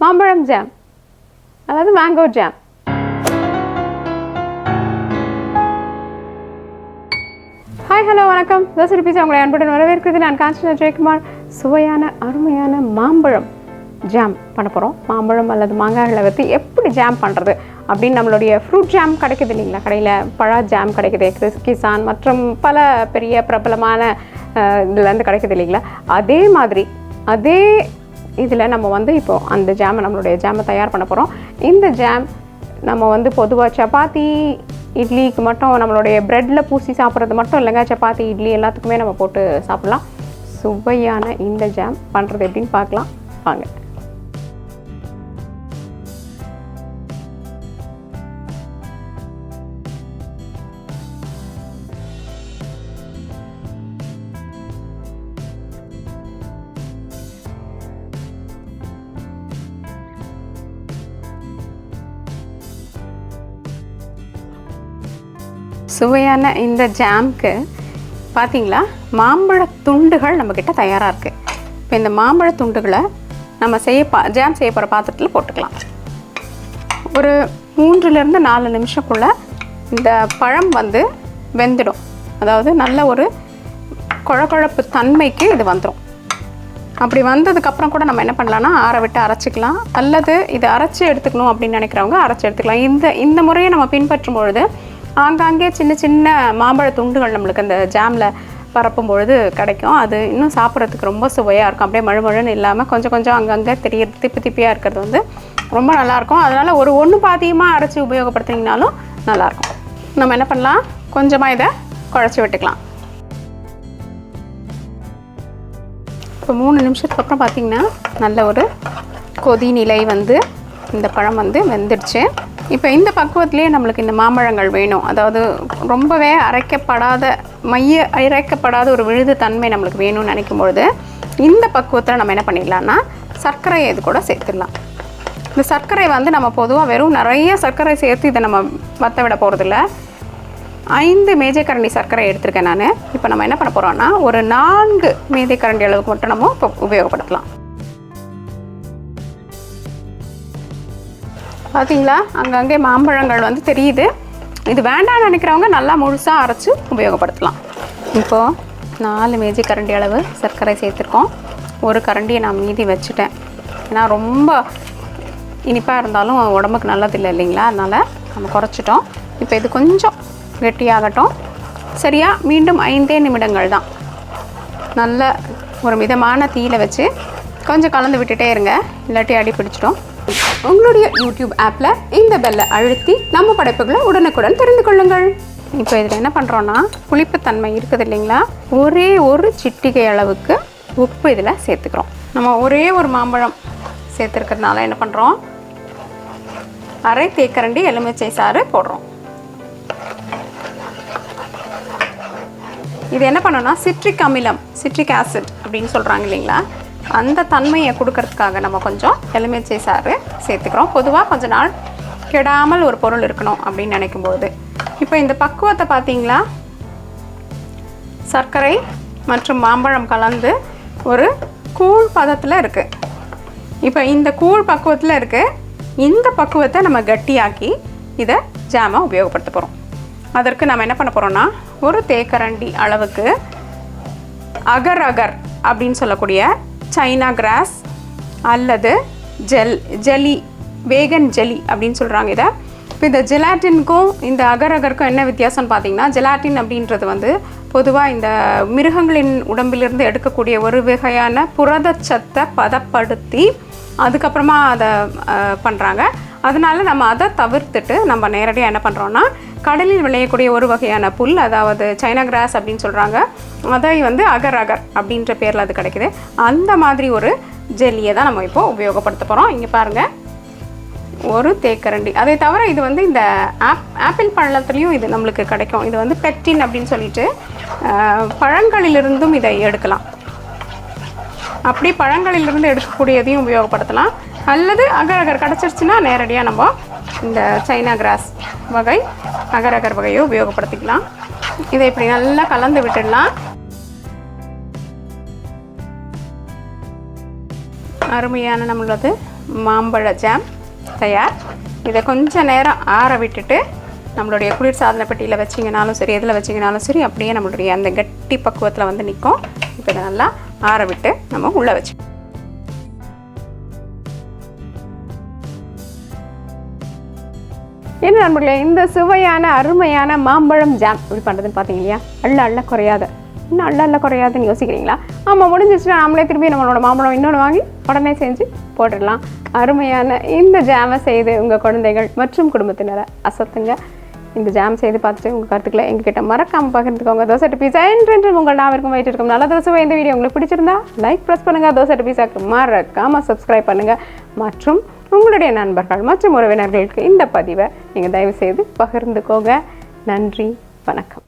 மாம்பழம் ஜாம் அதாவது mango jam. Hi hello வணக்கம். தோசை ரிப்பீஸ் உங்களை அன்புடன் வரவேற்கிறது. நான் காஞ்சனா ஜெயக்குமார். சுவையான அருமையான மாம்பழம் ஜாம் பண்ண போகிறோம். மாம்பழம் அல்லது மாங்காய்களை வச்சு எப்படி ஜாம் பண்ணுறது அப்படின்னு நம்மளுடைய ஃப்ரூட் ஜாம் கிடைக்குது இல்லைங்களா, கடையில் பழ ஜாம் கிடைக்குது, கிசான் மற்றும் பல பெரிய பிரபலமான இதுலேருந்து கிடைக்குது இல்லைங்களா, அதே மாதிரி அதே இதில் நம்ம வந்து இப்போது அந்த ஜாமை நம்மளுடைய ஜாமை தயார் பண்ண போகிறோம். இந்த ஜாம் நம்ம வந்து பொதுவாக சப்பாத்தி இட்லிக்கு மட்டும் நம்மளுடைய ப்ரெட்டில் பூசி சாப்பிட்றது மட்டும் இல்லைங்க, சப்பாத்தி இட்லி எல்லாத்துக்குமே நம்ம போட்டு சாப்பிட்லாம். சுவையான இந்த ஜாம் பண்ணுறது எப்படின்னு பார்க்கலாம் வாங்க. சுவையான இந்த ஜாம்க்கு பார்த்தீங்களா, மாம்பழ துண்டுகள் நம்மக்கிட்ட தயாராக இருக்குது. இப்போ இந்த மாம்பழ துண்டுகளை நம்ம ஜாம் செய்ய போகிற பாத்திரத்தில் போட்டுக்கலாம். ஒரு 3லேருந்து 4 நிமிஷக்குள்ளே இந்த பழம் வந்து வெந்துடும். அதாவது நல்ல ஒரு குழகுழப்பு தன்மைக்கு இது வந்துடும். அப்படி வந்ததுக்கப்புறம் கூட நம்ம என்ன பண்ணலான்னா ஆற விட்டு அரைச்சிக்கலாம், அல்லது இதை அரைச்சி எடுத்துக்கணும் அப்படின்னு நினைக்கிறவங்க அரைச்சி எடுத்துக்கலாம். இந்த முறையை நம்ம பின்பற்றும் பொழுது ஆங்காங்கே சின்ன சின்ன மாம்பழ துண்டுகள் நம்மளுக்கு அந்த ஜாமில் பரப்பும் பொழுது கிடைக்கும். அது இன்னும் சாப்பிட்றதுக்கு ரொம்ப சுவையாக இருக்கும். அப்படியே மழுமழுன்னு இல்லாமல் கொஞ்சம் கொஞ்சம் அங்கங்கே திப்பியாக இருக்கிறது வந்து ரொம்ப நல்லாயிருக்கும். அதனால் ஒரு ஒன்று பாதியமாக அரைச்சி உபயோகப்படுத்தினீங்கனாலும் நல்லாயிருக்கும். நம்ம என்ன பண்ணலாம், கொஞ்சமாக இதை குழச்சி விட்டுக்கலாம். இப்போ 3 நிமிஷத்துக்கு அப்புறம் பார்த்திங்கன்னா நல்ல ஒரு கொதி நிலை வந்து இந்த பழம் வந்து வெந்துடுச்சு. இப்போ இந்த பக்குவத்திலே நம்மளுக்கு இந்த மாம்பழங்கள் வேணும். அதாவது ரொம்பவே அரைக்கப்படாத ஒரு விழுது தன்மை நம்மளுக்கு வேணும்னு நினைக்கும் பொழுது இந்த பக்குவத்தில் நம்ம என்ன பண்ணிடலாம்னா சர்க்கரையை இது கூட சேர்த்துடலாம். இந்த சர்க்கரை வந்து நம்ம பொதுவாக வெறும் நிறைய சர்க்கரை சேர்த்து இதை நம்ம வற்ற விட போகிறதில்ல. 5 மேஜைக்கரண்டி சர்க்கரை எடுத்திருக்கேன் நான். இப்போ நம்ம என்ன பண்ண போகிறோம்னா ஒரு 4 மேஜைக்கரண்டி அளவுக்கு மட்டும் நம்ம இப்போ உபயோகப்படுத்தலாம். பார்த்தீங்களா, அங்கங்கே மாம்பழங்கள் வந்து தெரியுது. இது வேண்டாம்னு நினைக்கிறவங்க நல்லா முழுசாக அரைச்சி உபயோகப்படுத்தலாம். இப்போது 4 மேஜைக்கரண்டி அளவு சர்க்கரை சேர்த்துருக்கோம். ஒரு கரண்டியை நான் மீதி வச்சுட்டேன். ஏன்னா ரொம்ப இனிப்பாக இருந்தாலும் உடம்புக்கு நல்லதில்லை இல்லைங்களா, அதனால் நம்ம குறைச்சிட்டோம். இப்போ இது கொஞ்சம் கெட்டியாகட்டும். சரியா மீண்டும் 5 நிமிடங்கள் தான். நல்ல ஒரு மிதமான தீயில் வச்சு கொஞ்சம் கலந்து விட்டுட்டே இருங்க, இல்லாட்டி அடி பிடிச்சிடும். உங்களுடைய யூடியூப் ஆப்பில் இந்த பெல்லை அழுத்தி நம்ம படைப்புகளை உடனுக்குடன் தெரிந்து கொள்ளுங்கள். இப்போ இதில் என்ன பண்ணுறோன்னா புளிப்புத்தன்மை இருக்குது இல்லைங்களா, ஒரே ஒரு சிட்டிகை அளவுக்கு உப்பு இதில் சேர்த்துக்கிறோம். நம்ம ஒரே ஒரு மாம்பழம் சேர்த்துருக்கிறதுனால என்ன பண்ணுறோம், அரை தேக்கரண்டி எலுமிச்சை சாறு போடுறோம். இது என்ன பண்ணோன்னா சிட்ரிக் அமிலம், சிட்ரிக் ஆசிட் அப்படின்னு சொல்கிறாங்க இல்லைங்களா, அந்த தன்மையை கொடுக்கறதுக்காக நம்ம கொஞ்சம் எலுமிச்சை சாறு சேர்த்துக்கிறோம். பொதுவாக கொஞ்ச நாள் கெடாமல் ஒரு பொருள் இருக்கணும் அப்படின்னு நினைக்கும்போது. இப்போ இந்த பக்குவத்தை பார்த்தீங்களா, சர்க்கரை மற்றும் மாம்பழம் கலந்து ஒரு கூழ் பதத்தில் இருக்குது. இப்போ இந்த கூழ் பக்குவத்தில் இருக்குது. இந்த பக்குவத்தை நம்ம கட்டியாக்கி இதை ஜாமை உபயோகப்படுத்த போகிறோம். அதற்கு நம்ம என்ன பண்ண போகிறோன்னா ஒரு தேக்கரண்டி அளவுக்கு அகர் அகர் அப்படின்னு சொல்லக்கூடிய சைனா கிராஸ் அல்லது ஜெலி, வேகன் ஜெலி அப்படின்னு சொல்கிறாங்க இதை. இப்போ இந்த ஜெலாட்டினுக்கும் இந்த அகர் அகருக்கும் என்ன வித்தியாசம்னு பார்த்தீங்கன்னா, ஜெலாட்டின் அப்படின்றது வந்து பொதுவாக இந்த மிருகங்களின் உடம்பிலிருந்து எடுக்கக்கூடிய ஒரு வகையான புரதச்சத்தை பதப்படுத்தி அதுக்கப்புறமா அதை பண்ணுறாங்க. அதனால நம்ம அதை தவிர்த்துட்டு நம்ம நேரடியாக என்ன பண்ணுறோன்னா கடலில் விளையக்கூடிய ஒரு வகையான புல், அதாவது சைனா கிராஸ் அப்படின்னு சொல்கிறாங்க, அதை வந்து அகர் அகர் அப்படின்ற பேரில் அது கிடைக்குது. அந்த மாதிரி ஒரு ஜெல்லியை தான் நம்ம இப்போது உபயோகப்படுத்த போகிறோம். இங்கே பாருங்கள், ஒரு தேக்கரண்டி. அதை தவிர இது வந்து இந்த ஆப்பிள் பழத்துலேயும் இது நம்மளுக்கு கிடைக்கும். இது வந்து பெக்டின் அப்படின்னு சொல்லிட்டு பழங்களிலிருந்தும் இதை எடுக்கலாம். அப்படி பழங்களிலிருந்து எடுக்கக்கூடியதையும் உபயோகப்படுத்தலாம். அல்லது அகர் அகர் கிடச்சிருச்சுன்னா நேரடியாக நம்ம இந்த சைனா கிராஸ் வகை அகர் அகர் வகையை உபயோகப்படுத்திக்கலாம். இதை இப்படி நல்லா கலந்து விட்டுடலாம். அருமையான நம்மளது மாம்பழ ஜாம் தயார். இதை கொஞ்சம் நேரம் ஆற விட்டுட்டு நம்மளுடைய குளிர்சாதன பெட்டியில் வச்சிங்கனாலும் சரி, எதில் வச்சிங்கனாலும் சரி, அப்படியே நம்மளுடைய அந்த கட்டி பக்குவத்தில் வந்து நிற்கும். இப்போ இதை நல்லா ஆற விட்டு நம்ம உள்ளே வச்சு என்ன நண்பர்களே, இந்த சுவையான அருமையான மாம்பழம் ஜாம் எப்படி பண்ணுறதுன்னு பார்த்தீங்க இல்லையா? அள்ள குறையாத, இன்னும் அள்ள குறையாதுன்னு யோசிக்கிறீங்களா? ஆமாம், முடிஞ்சிச்சுன்னா நம்மளே திரும்பி நம்மளோட மாம்பழம் இன்னொன்று வாங்கி உடனே செஞ்சு போட்டுடலாம். அருமையான இந்த ஜாமை செய்து உங்கள் குழந்தைகள் மற்றும் குடும்பத்தினரை அசத்துங்க. இந்த ஜாம் செய்து பார்த்துட்டு உங்கள் கருத்துக்களை எங்ககிட்ட மறக்காமல் பகிர்ந்துக்கோங்க. தோசை பீஸா என்று உங்கள் நாவிற்கும் வயிற்று இருக்கும் நல்ல தோசை. இந்த வீடியோ உங்களுக்கு பிடிச்சிருந்தா லைக் ப்ரெஸ் பண்ணுங்கள். தோசை பீஸாக்கு மறக்காமல் சப்ஸ்கிரைப் பண்ணுங்கள். மற்றும் உங்களுடைய நண்பர்கள் மற்றும் உறவினர்களுக்கு இந்த பதிவை நீங்கள் தயவு செய்து பகிர்ந்துக்கோங்க. நன்றி, வணக்கம்.